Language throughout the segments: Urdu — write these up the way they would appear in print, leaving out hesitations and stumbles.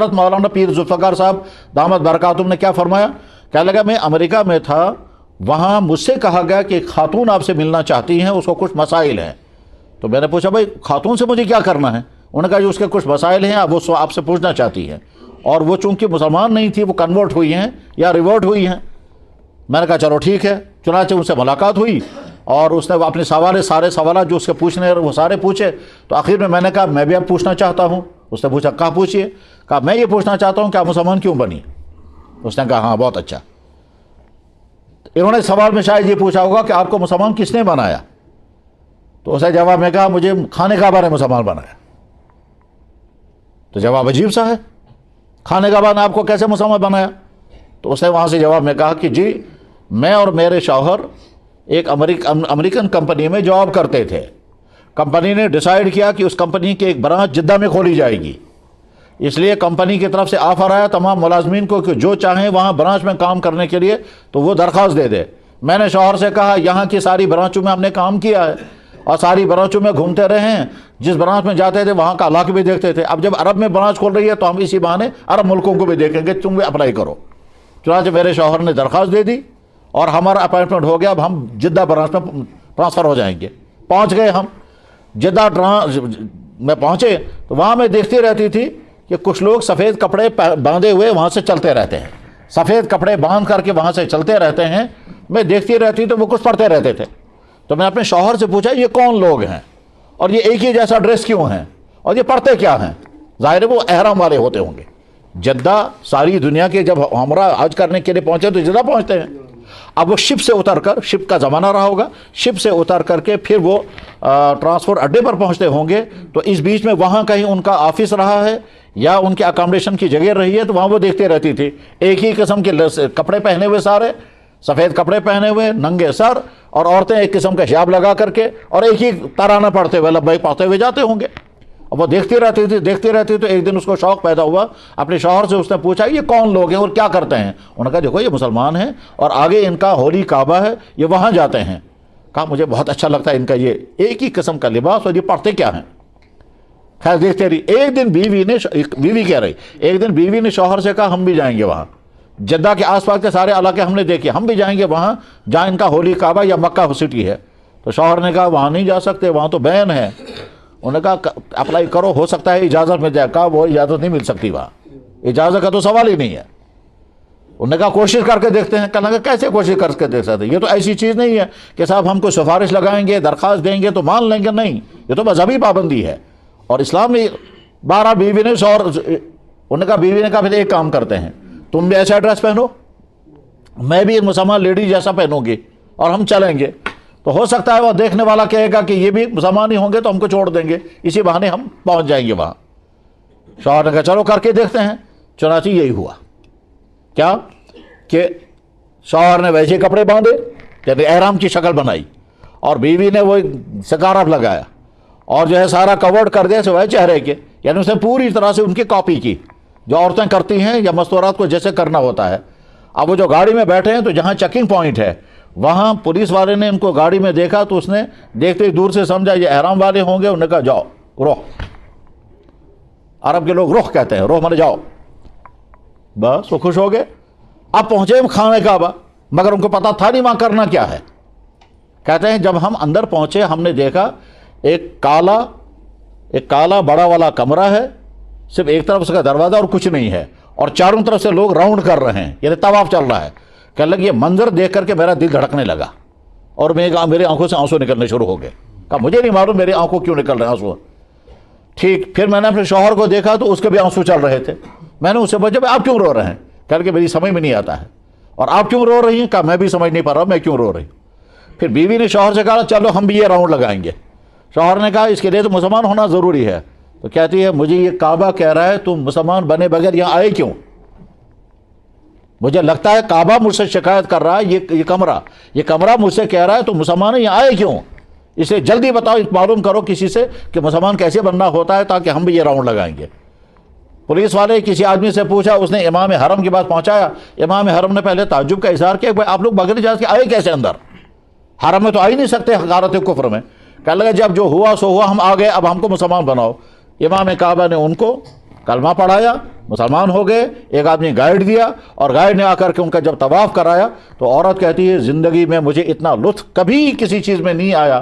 حضرت مولانا پیر ذوالفقار صاحب دامت برکاتہم نے کیا فرمایا؟ کہنے لگا میں امریکہ میں تھا، وہاں مجھ سے کہا گیا کہ ایک خاتون آپ سے ملنا چاہتی ہیں، اس کو کچھ مسائل ہیں۔ تو میں نے پوچھا بھائی خاتون سے مجھے کیا کرنا ہے؟ انہوں نے کہا جو اس کے کچھ مسائل ہیں اب وہ آپ سے پوچھنا چاہتی ہیں، اور وہ چونکہ مسلمان نہیں تھی، وہ کنورٹ ہوئی ہیں یا ریورٹ ہوئی ہیں۔ میں نے کہا چلو ٹھیک ہے، چنانچہ ان سے ملاقات ہوئی اور اس نے اپنے سارے سوالات جو اس کے پوچھنے وہ سارے پوچھے۔ تو آخر میں نے کہا میں بھی اب پوچھنا چاہتا ہوں۔ اس نے پوچھا کہا پوچھیے؟ کہا میں یہ پوچھنا چاہتا ہوں کہ آپ مسلمان کیوں بنی؟ اس نے کہا ہاں بہت اچھا۔ انہوں نے سوال میں شاید یہ پوچھا ہوگا کہ آپ کو مسلمان کس نے بنایا؟ تو اس نے جواب میں کہا مجھے خانہ کعبہ نے مسلمان بنایا۔ تو جواب عجیب سا ہے، خانہ کعبہ نے آپ کو کیسے مسلمان بنایا؟ تو اس نے وہاں سے جواب میں کہا کہ جی میں اور میرے شوہر ایک امریکن کمپنی میں جاب کرتے تھے۔ کمپنی نے ڈیسائیڈ کیا کہ اس کمپنی کی ایک برانچ جدہ میں کھولی جائے گی، اس لیے کمپنی کی طرف سے آفر آیا تمام ملازمین کو کہ جو چاہیں وہاں برانچ میں کام کرنے کے لیے تو وہ درخواست دے دے۔ میں نے شوہر سے کہا یہاں کی ساری برانچوں میں ہم نے کام کیا ہے اور ساری برانچوں میں گھومتے رہے ہیں، جس برانچ میں جاتے تھے وہاں کا علاقہ بھی دیکھتے تھے، اب جب عرب میں برانچ کھول رہی ہے تو ہم اسی بہانے عرب ملکوں کو بھی دیکھیں گے، تم بھی اپلائی کرو۔ چنانچہ میرے شوہر نے درخواست دے دی اور ہمارا اپائنٹمنٹ ہو گیا، اب ہم جدہ برانچ میں ٹرانسفر ہو جائیں گے۔ پہنچ گئے ہم جدہ میں پہنچے تو وہاں میں دیکھتی رہتی تھی کہ کچھ لوگ سفید کپڑے باندھے ہوئے وہاں سے چلتے رہتے ہیں، سفید کپڑے باندھ کر کے وہاں سے چلتے رہتے ہیں۔ میں دیکھتی رہتی تو وہ کچھ پڑھتے رہتے تھے۔ تو میں اپنے شوہر سے پوچھا یہ کون لوگ ہیں اور یہ ایک ہی جیسا ڈریس کیوں ہیں اور یہ پڑھتے کیا ہیں؟ ظاہر ہے وہ احرام والے ہوتے ہوں گے۔ جدہ ساری دنیا کے جب ہمراہ حج کرنے کے لیے پہنچے تو جدہ پہنچتے ہیں۔ اب وہ شپ سے اتر کر، شپ کا زمانہ رہا ہوگا، شپ سے اتر کر کے پھر وہ ٹرانسپورٹ اڈے پر پہنچتے ہوں گے، تو اس بیچ میں وہاں کہیں ان کا آفس رہا ہے یا ان کے اکاموڈیشن کی جگہ رہی ہے، تو وہاں وہ دیکھتے رہتی تھی ایک ہی قسم کے کپڑے پہنے ہوئے، سارے سفید کپڑے پہنے ہوئے، ننگے سر، اور عورتیں ایک قسم کا حجاب لگا کر کے اور ایک ہی ترانہ پڑھتے ہوئے لبیک پڑھتے ہوئے جاتے ہوں گے۔ اب وہ دیکھتی رہتی تو ایک دن اس کو شوق پیدا ہوا، اپنے شوہر سے اس نے پوچھا یہ کون لوگ ہیں اور کیا کرتے ہیں؟ انہوں نے کہا دیکھو یہ مسلمان ہیں اور آگے ان کا ہولی کعبہ ہے، یہ وہاں جاتے ہیں۔ کہا مجھے بہت اچھا لگتا ہے ان کا یہ ایک ہی قسم کا لباس اور یہ پڑھتے کیا ہیں؟ خیر دیکھتے رہی۔ ایک دن بیوی نے شوہر سے کہا ہم بھی جائیں گے وہاں، جدہ کے آس پاس کے سارے علاقے ہم نے دیکھے، ہم بھی جائیں گے وہاں جہاں ان کا ہولی کعبہ یا مکہ سٹی ہے۔ تو شوہر نے کہا وہاں نہیں جا سکتے، وہاں تو بین ہے۔ انہوں نے کہا اپلائی کرو، ہو سکتا ہے اجازت مل جائے۔ کہا وہ اجازت نہیں مل سکتی، وہاں اجازت کا تو سوال ہی نہیں ہے۔ انہوں نے کہا کوشش کر کے دیکھتے ہیں۔ کہا کیسے کوشش کر کے دیکھ سکتے ہیں؟ یہ تو ایسی چیز نہیں ہے کہ صاحب ہم کو سفارش لگائیں گے، درخواست دیں گے تو مان لیں گے، نہیں، یہ تو مذہبی پابندی ہے اور اسلام میں 12 بیوی نے شوہر۔ انہوں نے کہا بیوی نے کہا پھر ایک کام کرتے ہیں، تم بھی ایسا ڈریس پہنو، میں بھی مسلمان لیڈی جیسا پہنوں گی اور ہم چلیں گے، تو ہو سکتا ہے وہ دیکھنے والا کہے گا کہ یہ بھی مسلمان ہی ہوں گے تو ہم کو چھوڑ دیں گے، اسی بہانے ہم پہنچ جائیں گے وہاں۔ شوہر نے کہا چلو کر کے دیکھتے ہیں۔ چنانچہ یہی ہوا کیا کہ شوہر نے ویسے کپڑے باندھے، یعنی احرام کی شکل بنائی، اور بیوی نے وہ سکارف لگایا اور جو ہے سارا کورڈ کر دیا سوائے چہرے کے، یعنی اس نے پوری طرح سے ان کی کاپی کی جو عورتیں کرتی ہیں یا مستورات کو جیسے کرنا ہوتا ہے۔ اب وہ جو گاڑی میں بیٹھے ہیں تو جہاں چیکنگ پوائنٹ ہے وہاں پولیس والے نے ان کو گاڑی میں دیکھا تو اس نے دیکھتے ہی دور سے سمجھا یہ احرام والے ہوں گے۔ انہوں نے کہا جاؤ رخ، عرب کے لوگ رخ کہتے ہیں، رخ مانے جاؤ، بس وہ خوش ہو گئے۔ اب پہنچے ہم خانہ کعبہ، مگر ان کو پتا تھا نہیں وہاں کرنا کیا ہے۔ کہتے ہیں جب ہم اندر پہنچے ہم نے دیکھا ایک کالا بڑا والا کمرہ ہے، صرف ایک طرف اس کا دروازہ اور کچھ نہیں ہے، اور چاروں طرف سے لوگ راؤنڈ کر رہے ہیں، یعنی طواف چل رہا ہے۔ کہنے لگے یہ منظر دیکھ کر کے میرا دل دھڑکنے لگا اور میری آنکھوں سے آنسو نکلنے شروع ہو گئے۔ کہا مجھے نہیں معلوم میری آنکھوں کیوں نکل رہے ہیں آنسو۔ ٹھیک، پھر میں نے اپنے شوہر کو دیکھا تو اس کے بھی آنسو چل رہے تھے۔ میں نے اس سے پوچھا آپ کیوں رو رہے ہیں؟ کہہ کہ میری سمجھ میں نہیں آتا ہے۔ اور آپ کیوں رو رہی ہیں؟ کہا میں بھی سمجھ نہیں پا رہا میں کیوں رو رہی ہوں۔ پھر بیوی نے شوہر سے کہا چلو ہم بھی یہ راؤنڈ لگائیں گے۔ شوہر نے کہا اس کے لیے تو مسلمان ہونا ضروری ہے۔ تو کہتی ہے مجھے یہ کعبہ کہہ رہا ہے تم مسلمان بنے بغیر یہاں آئے کیوں؟ مجھے لگتا ہے کعبہ مجھ سے شکایت کر رہا ہے، یہ کمرہ مجھ سے کہہ رہا ہے تم مسلمان یہاں آئے کیوں؟ اسے جلدی بتاؤ، معلوم کرو کسی سے کہ مسلمان کیسے بننا ہوتا ہے تاکہ ہم بھی یہ راؤنڈ لگائیں گے۔ پولیس والے کسی آدمی سے پوچھا، اس نے امام حرم کی بات پہنچایا۔ امام حرم نے پہلے تعجب کا اظہار کیا کہ آپ لوگ بغیر اجازت کے آئے کیسے اندر؟ حرم میں تو آ ہی نہیں سکتے حقارت کفر میں۔ کہنے لگا جب جو ہوا سو ہوا، ہم آ گئے، اب ہم کو مسلمان بناؤ۔ امام کعبہ نے ان کو کلمہ پڑھایا، مسلمان ہو گئے، ایک آدمی گائیڈ دیا، اور گائیڈ نے آ کر کے ان کا جب طواف کرایا تو عورت کہتی ہے زندگی میں مجھے اتنا لطف کبھی کسی چیز میں نہیں آیا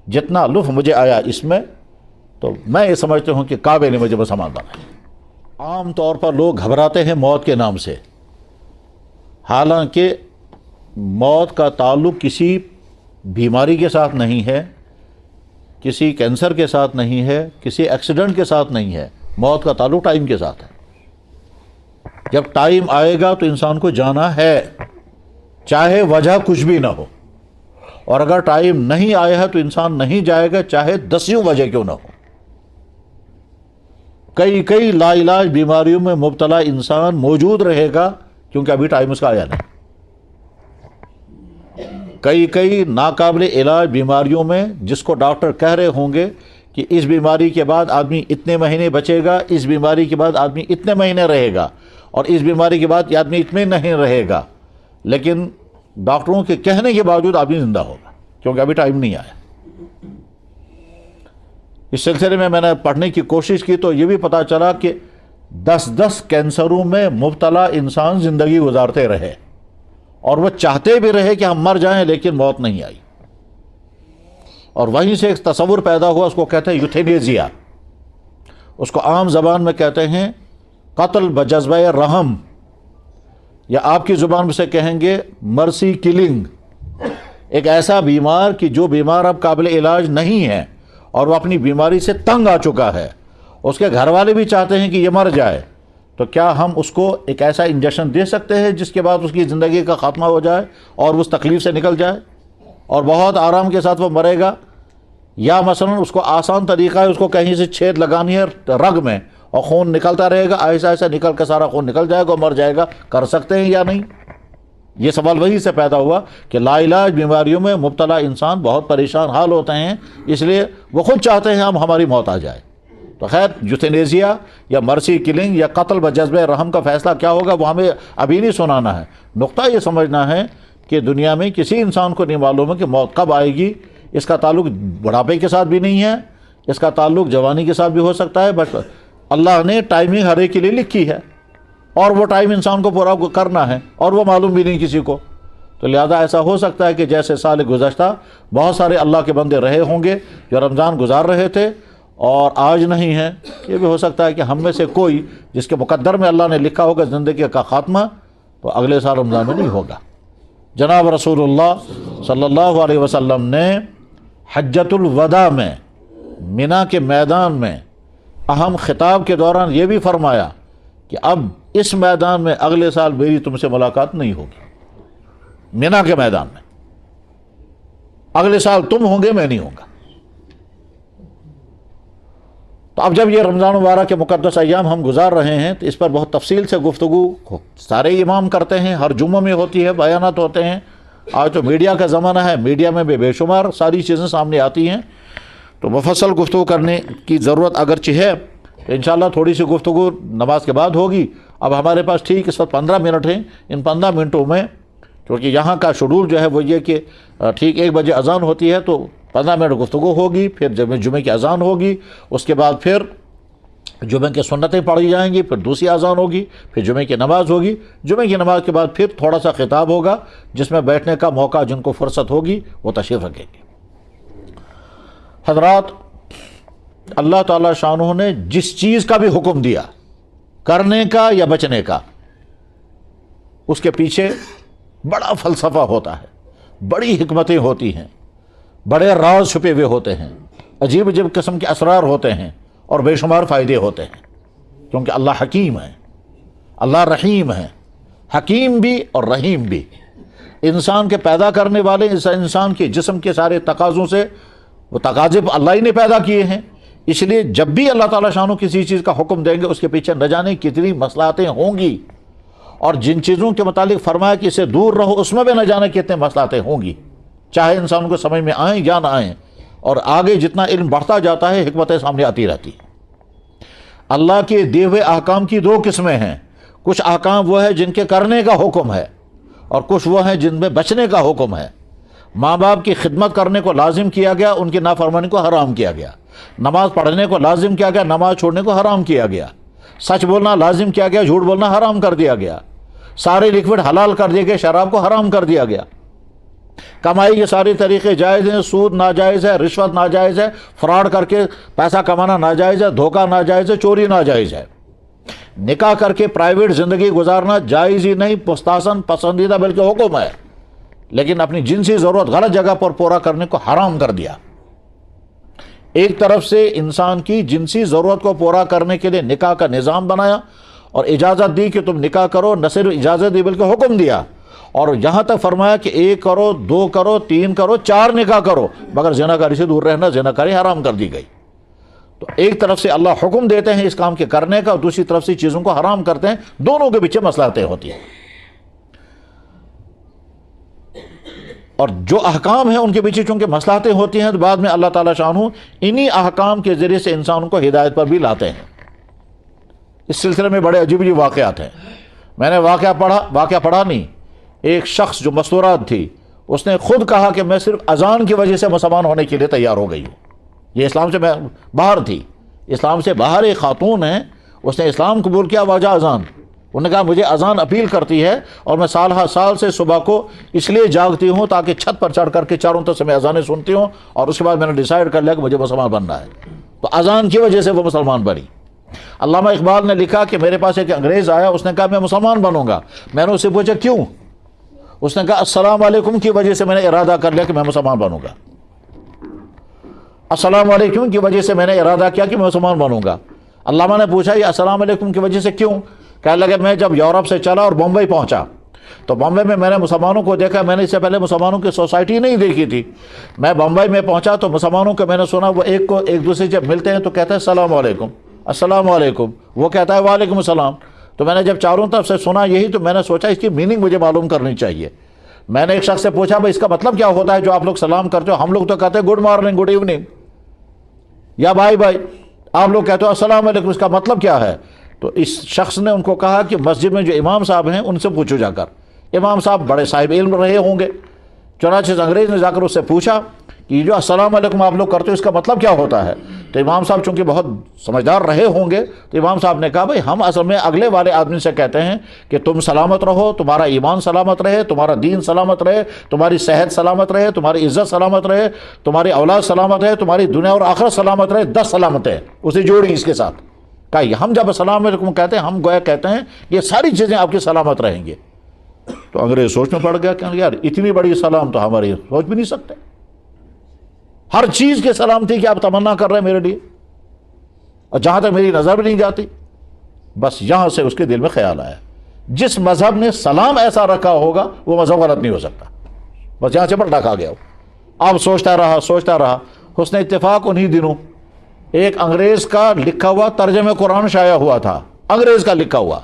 جتنا لطف مجھے آیا اس میں، تو میں یہ سمجھتے ہوں کہ کعبے نے مجھے مسلمان بنایا۔ عام طور پر لوگ گھبراتے ہیں موت کے نام سے، حالانکہ موت کا تعلق کسی بیماری کے ساتھ نہیں ہے، کسی کینسر کے ساتھ نہیں ہے، کسی ایکسیڈنٹ کے ساتھ نہیں ہے، موت کا تعلق ٹائم کے ساتھ ہے۔ جب ٹائم آئے گا تو انسان کو جانا ہے، چاہے وجہ کچھ بھی نہ ہو، اور اگر ٹائم نہیں آیا ہے تو انسان نہیں جائے گا چاہے 10 وجہ کیوں نہ ہو۔ کئی لا علاج بیماریوں میں مبتلا انسان موجود رہے گا کیونکہ ابھی ٹائم اس کا آیا نہیں۔ کئی ناقابل علاج بیماریوں میں جس کو ڈاکٹر کہہ رہے ہوں گے کہ اس بیماری کے بعد آدمی اتنے مہینے بچے گا، اس بیماری کے بعد آدمی اتنے مہینے رہے گا، اور اس بیماری کے بعد یہ آدمی اتنے نہیں رہے گا، لیکن ڈاکٹروں کے کہنے کے باوجود آدمی زندہ ہوگا کیونکہ ابھی ٹائم نہیں آیا۔ اس سلسلے میں نے پڑھنے کی کوشش کی تو یہ بھی پتہ چلا کہ 10 کینسروں میں مبتلا انسان زندگی گزارتے رہے، اور وہ چاہتے بھی رہے کہ ہم مر جائیں لیکن موت نہیں آئی، اور وہیں سے ایک تصور پیدا ہوا، اس کو کہتے ہیں یوتھینیزیا، اس کو عام زبان میں کہتے ہیں قتل بجذبہ رحم، یا آپ کی زبان میں سے کہیں گے مرسی کلنگ۔ ایک ایسا بیمار کہ جو بیمار اب قابل علاج نہیں ہے اور وہ اپنی بیماری سے تنگ آ چکا ہے، اس کے گھر والے بھی چاہتے ہیں کہ یہ مر جائے، تو کیا ہم اس کو ایک ایسا انجیکشن دے سکتے ہیں جس کے بعد اس کی زندگی کا خاتمہ ہو جائے اور اس تکلیف سے نکل جائے اور بہت آرام کے ساتھ وہ مرے گا؟ یا مثلا اس کو آسان طریقہ ہے، اس کو کہیں سے چھید لگانی ہے رگ میں اور خون نکلتا رہے گا، ایسا ایسا نکل کے سارا خون نکل جائے گا اور مر جائے گا، کر سکتے ہیں یا نہیں؟ یہ سوال وہی سے پیدا ہوا کہ لا علاج بیماریوں میں مبتلا انسان بہت پریشان حال ہوتے ہیں، اس لیے وہ خود چاہتے ہیں ہماری موت آ جائے۔ تو خیر یوتھینیزیا یا مرسی کلنگ یا قتل بجذبہ رحم کا فیصلہ کیا ہوگا وہ ہمیں ابھی نہیں سنانا ہے، نقطہ یہ سمجھنا ہے کہ دنیا میں کسی انسان کو نہیں معلوم ہے کہ موت کب آئے گی۔ اس کا تعلق بڑھاپے کے ساتھ بھی نہیں ہے، اس کا تعلق جوانی کے ساتھ بھی ہو سکتا ہے، بس اللہ نے ٹائمنگ ہر ایک کے لیے لکھی ہے اور وہ ٹائم انسان کو پورا کرنا ہے، اور وہ معلوم بھی نہیں کسی کو۔ تو لہذا ایسا ہو سکتا ہے کہ جیسے سال گزشتہ بہت سارے اللہ کے بندے رہے ہوں گے جو رمضان گزار رہے تھے اور آج نہیں ہیں، یہ بھی ہو سکتا ہے کہ ہم میں سے کوئی جس کے مقدر میں اللہ نے لکھا ہوگا زندگی کا خاتمہ تو اگلے سال رمضان میں نہیں ہوگا۔ جناب رسول اللہ صلی اللہ علیہ وسلم نے حجۃ الوداع میں مینا کے میدان میں اہم خطاب کے دوران یہ بھی فرمایا کہ اب اس میدان میں اگلے سال میری تم سے ملاقات نہیں ہوگی، مینا کے میدان میں اگلے سال تم ہوں گے، میں نہیں ہوں گا۔ تو اب جب یہ رمضان مبارک کے مقدس ایام ہم گزار رہے ہیں تو اس پر بہت تفصیل سے گفتگو سارے امام کرتے ہیں، ہر جمعہ میں ہوتی ہے، بیانات ہوتے ہیں۔ آج تو میڈیا کا زمانہ ہے، میڈیا میں بے شمار ساری چیزیں سامنے آتی ہیں، تو مفصل گفتگو کرنے کی ضرورت اگرچہ ہے، انشاءاللہ تھوڑی سی گفتگو نماز کے بعد ہوگی۔ اب ہمارے پاس ٹھیک اس وقت 15 منٹ ہیں، ان 15 منٹوں میں کیونکہ یہاں کا شیڈول جو ہے وہ یہ کہ ٹھیک 1 بجے اذان ہوتی ہے تو 15 منٹ گفتگو ہوگی، پھر جب جمعے کی اذان ہوگی، اس کے بعد پھر جمعے کی سنتیں پڑھی جائیں گی، پھر دوسری اذان ہوگی، پھر جمعے کی نماز ہوگی، جمعے کی نماز کے بعد پھر تھوڑا سا خطاب ہوگا جس میں بیٹھنے کا موقع جن کو فرصت ہوگی وہ تشریف رکھیں گے۔ حضرات، اللہ تعالیٰ شانہ نے جس چیز کا بھی حکم دیا کرنے کا یا بچنے کا، اس کے پیچھے بڑا فلسفہ ہوتا ہے، بڑی حکمتیں ہوتی ہیں، بڑے راز چھپے ہوئے ہوتے ہیں، عجیب عجیب قسم کے اسرار ہوتے ہیں اور بے شمار فائدے ہوتے ہیں، کیونکہ اللہ حکیم ہے، اللہ رحیم ہے، حکیم بھی اور رحیم بھی۔ انسان کے پیدا کرنے والے انسان کے جسم کے سارے تقاضوں سے وہ تقاضے اللہ ہی نے پیدا کیے ہیں، اس لیے جب بھی اللہ تعالیٰ شانہ کسی چیز کا حکم دیں گے اس کے پیچھے نہ جانے کتنی مصلحتیں ہوں گی، اور جن چیزوں کے متعلق فرمایا کہ اسے دور رہو اس میں بھی نہ جانے کتنے مصلحتیں ہوں گی، چاہے انسان کو سمجھ میں آئیں یا نہ آئیں۔ اور آگے جتنا علم بڑھتا جاتا ہے حکمتیں سامنے آتی رہتی ہیں۔ اللہ کے دیے ہوئے احکام کی 2 قسمیں ہیں، کچھ احکام وہ ہے جن کے کرنے کا حکم ہے اور کچھ وہ ہیں جن میں بچنے کا حکم ہے۔ ماں باپ کی خدمت کرنے کو لازم کیا گیا، ان کی نافرمانی کو حرام کیا گیا۔ نماز پڑھنے کو لازم کیا گیا، نماز چھوڑنے کو حرام کیا گیا۔ سچ بولنا لازم کیا گیا، جھوٹ بولنا حرام کر دیا گیا، سارے لکوڈ حلال کر دیے گئے، شراب کو حرام کر دیا گیا، کمائی کے سارے طریقے جائز ہیں، سود ناجائز ہے، رشوت ناجائز ہے، فراڈ کر کے پیسہ کمانا ناجائز ہے، دھوکہ ناجائز ہے، چوری ناجائز ہے، نکاح کر کے پرائیویٹ زندگی گزارنا جائز ہی نہیں، مستحسن پسندیدہ بلکہ حکم ہے، لیکن اپنی جنسی ضرورت غلط جگہ پر پورا کرنے کو حرام کر دیا۔ ایک طرف سے انسان کی جنسی ضرورت کو پورا کرنے کے لیے نکاح کا نظام بنایا اور اجازت دی کہ تم نکاح کرو، نہ صرف اجازت دی بلکہ حکم دیا، اور یہاں تک فرمایا کہ 1 کرو، 2 کرو، 3 کرو، 4 نکاح کرو، مگر زناکاری سے دور رہنا، زناکاری حرام کر دی گئی۔ تو ایک طرف سے اللہ حکم دیتے ہیں اس کام کے کرنے کا، اور دوسری طرف سے چیزوں کو حرام کرتے ہیں، دونوں کے پیچھے مصلحتیں ہوتی ہیں، اور جو احکام ہیں ان کے پیچھے چونکہ مصلحتیں ہوتی ہیں، تو بعد میں اللہ تعالیٰ شانہ انہی احکام کے ذریعے سے انسان کو ہدایت پر بھی لاتے ہیں۔ اس سلسلے میں بڑے عجیب عجیب واقعات ہیں۔ میں نے واقعہ پڑھا نہیں، ایک شخص جو مستورات تھی، اس نے خود کہا کہ میں صرف اذان کی وجہ سے مسلمان ہونے کے لیے تیار ہو گئی ہوں۔ یہ اسلام سے باہر تھی، اسلام سے باہر ایک خاتون ہے، اس نے اسلام قبول کیا وجہ اذان۔ انہوں نے کہا مجھے اذان اپیل کرتی ہے، اور میں سال ہر سال سے صبح کو اس لیے جاگتی ہوں تاکہ چھت پر چڑھ کر کے چاروں طرف سے میں اذانیں سنتی ہوں، اور اس کے بعد میں نے ڈیسائیڈ کر لیا کہ مجھے مسلمان بننا ہے۔ تو اذان کی وجہ سے وہ مسلمان بنی۔ علامہ اقبال نے لکھا کہ میرے پاس ایک انگریز آیا، اس نے کہا میں مسلمان بنوں گا۔ میں نے اس سے پوچھا کیوں؟ اس نے کہا السلام علیکم کی وجہ سے میں نے ارادہ کر لیا کہ میں مسلمان بنوں گا۔ السلام علیکم کی وجہ سے میں نے ارادہ کیا کہ میں مسلمان بنوں گا۔ علامہ نے پوچھا یہ السلام علیکم کی وجہ سے کیوں؟ کہنے لگے میں جب یورپ سے چلا اور بمبئی پہنچا تو بمبئی میں نے مسلمانوں کو دیکھا، میں نے اس سے پہلے مسلمانوں کی سوسائٹی نہیں دیکھی تھی۔ میں بمبئی میں پہنچا تو مسلمانوں کو میں نے سنا وہ ایک دوسرے جب ملتے ہیں تو کہتے ہیں السلام علیکم، السلام علیکم، وہ کہتا ہے وعلیکم السلام۔ تو میں نے جب چاروں طرف سے سنا یہی، تو میں نے سوچا اس کی میننگ مجھے معلوم کرنی چاہیے۔ میں نے ایک شخص سے پوچھا بھائی اس کا مطلب کیا ہوتا ہے جو آپ لوگ سلام کرتے ہو؟ ہم لوگ تو کہتے ہیں گڈ مارننگ، گڈ ایوننگ یا بائی بائی، آپ لوگ کہتے ہو السلام علیکم، اس کا مطلب کیا ہے؟ تو اس شخص نے ان کو کہا کہ مسجد میں جو امام صاحب ہیں ان سے پوچھو جا کر، امام صاحب بڑے صاحب علم رہے ہوں گے۔ چنانچہ انگریز نے جا کر اس سے پوچھا کہ جو السلام علیکم آپ لوگ کرتے ہو اس کا مطلب کیا ہوتا ہے؟ تو امام صاحب چونکہ بہت سمجھدار رہے ہوں گے تو امام صاحب نے کہا بھائی ہم اصل میں اگلے والے آدمی سے کہتے ہیں کہ تم سلامت رہو، تمہارا ایمان سلامت رہے، تمہارا دین سلامت رہے، تمہاری صحت سلامت رہے، تمہاری عزت سلامت رہے، تمہاری اولاد سلامت رہے، تمہاری دنیا اور آخرت سلامت رہے، 10 سلامتیں اسے جوڑی اس کے ساتھ۔ کہا ہم جب السلام علیکم کہتے ہیں ہم گویا کہتے ہیں یہ ساری چیزیں آپ کی سلامت رہیں گے۔ تو انگریز سوچ میں پڑ گیا کہ یار اتنی بڑی سلام تو ہماری سوچ بھی نہیں سکتے، ہر چیز کے سلامتی کی آپ تمنا کر رہے ہیں میرے لیے، اور جہاں تک میری نظر بھی نہیں جاتی۔ بس یہاں سے اس کے دل میں خیال آیا جس مذہب نے سلام ایسا رکھا ہوگا وہ مذہب غلط نہیں ہو سکتا۔ بس یہاں سے پلٹا کھا گیا۔ اب سوچتا رہا، حسن اتفاق انہی دنوں ایک انگریز کا لکھا ہوا ترجمہ قرآن شائع ہوا تھا، انگریز کا لکھا ہوا،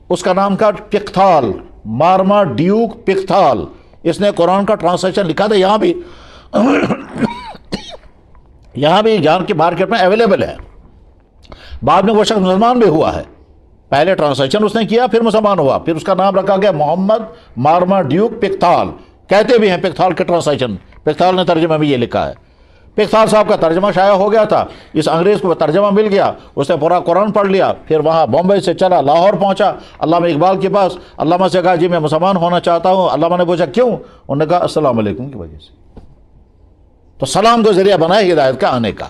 اس کا نام تھا پکتھال، مارما ڈیوک پکتھال۔ اس نے قرآن کا ٹرانسلیشن لکھا تھا، یہاں بھی جان کی مارکیٹ میں اویلیبل ہے۔ بعد میں وہ شخص مسلمان بھی ہوا ہے، پہلے ٹرانسلیشن اس نے کیا پھر مسلمان ہوا، پھر اس کا نام رکھا گیا محمد مارما ڈیوک پکتھال، کہتے بھی ہیں پکتھال کے ٹرانسلیشن، پکتھال نے ترجمہ میں یہ لکھا ہے۔ پکتھال صاحب کا ترجمہ شائع ہو گیا تھا، اس انگریز کو ترجمہ مل گیا، اس نے پورا قرآن پڑھ لیا، پھر وہاں بمبئی سے چلا لاہور پہنچا علامہ اقبال کے پاس، علامہ سے کہا جی میں مسلمان ہونا چاہتا ہوں۔ علامہ نے پوچھا کیوں؟ انہوں نے کہا السلام علیکم کی وجہ سے۔ تو سلام کو ذریعہ بنایا ہدایت کا آنے کا۔